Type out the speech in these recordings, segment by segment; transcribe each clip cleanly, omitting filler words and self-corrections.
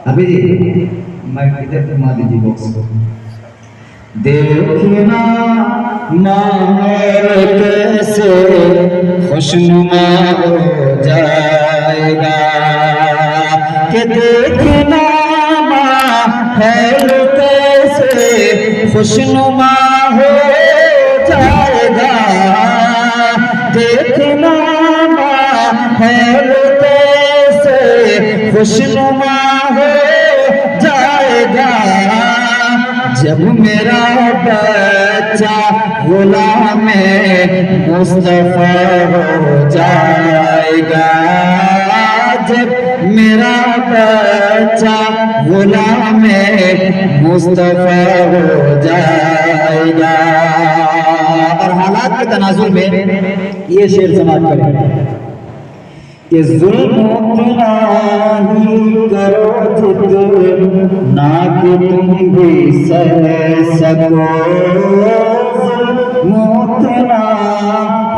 अभी जी मैं इधर घुमा दीजिए बॉक्स को। देखना माहौल कैसे खुशनुमा हो जाएगा कि देखना माहौल कैसे खुशनुमा हो जाएगा। देखना माहौल कैसे खुशनुमा हो जाएगा जब मेरा बच्चा गुलाम मुस्तफा हो जाएगा। जब मेरा बच्चा गुलाम मुस्तफा हो जाएगा। और हालात के तनाजुल में ये शेर समाप्त करें कि जुल्म उतना ही करो जितना कि तुम भी सह सको। जुल्म उतना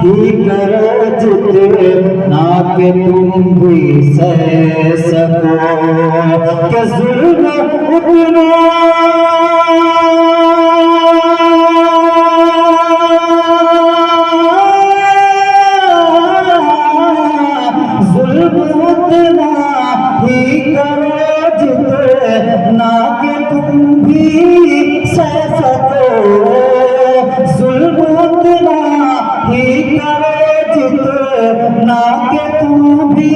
ही करो जितना कि तुम भी सह सको। कि जुल्म उतना जितना कि तुम भी सह सको। जुल्म उतना ही करो जितना कि तुम भी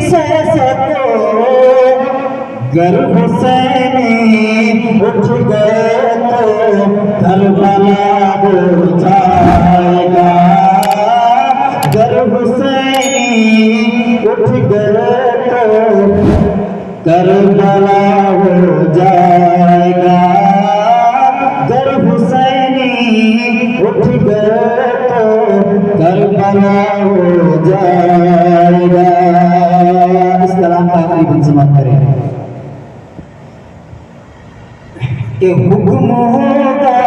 सह सको। गर हुसैनी उठ गए तो करबला हो जाएगा। गर हुसैनी उठ गए तो करबला हो जाएगा। गर हुसैनी उठ गए तो करबला हो जाएगा। इस कलाम का आखिरी बंद समाप्त करें कि हुक्म होगा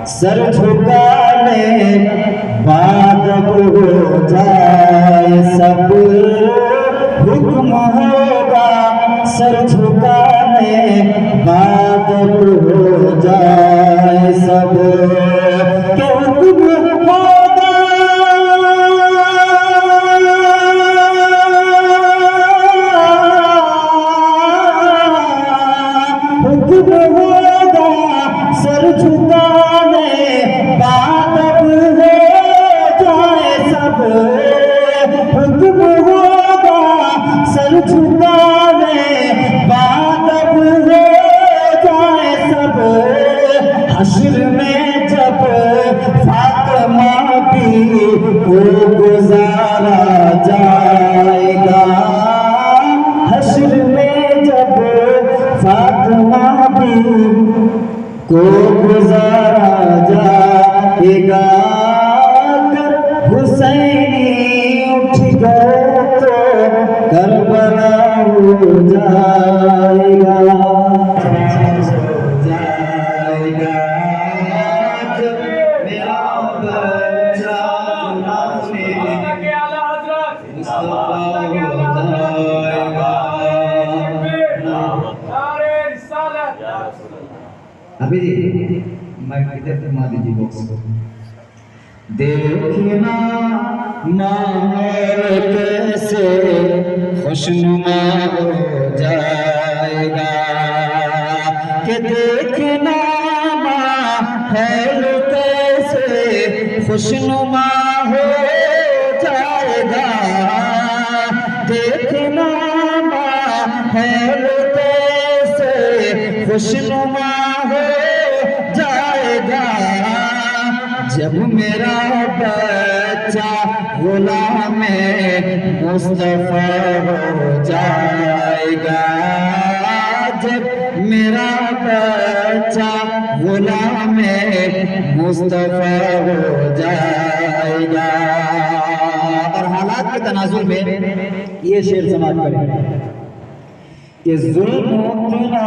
सर झुकाने बाद हो जाए सब। हुक्म होगा सर झुकाने बाद हो जाए सब। के हुक्म होगा हुक्म होगा सर झुकाने बाद हो जाए सब। हुक्म होगा सर झुकाने बाद हो जाए सब। हश्र में जब फातिमा भी को गुजारा जाएगा। हश्र में जब फातिमा भी को गुजारा जाएगा। कर हुसैनी उठ गए तो करबला हो जाएगा। अभी जी मैं इधर घुमा दीजिए बॉक्स को। देखना माहौल कैसे खुशनुमा हो जाएगा कि देखना माहौल कैसे खुशनुमा हो जाएगा। देखना माहौल कैसे खुशनुमा हो जाएगा जब मेरा बच्चा गुलाम मुस्तफा हो जाएगा। जब मेरा बच्चा गुलाम मुस्तफा हो जाएगा। और हालात के तनाजुल में ये शेर समाप्त करें कि जुल्म उतना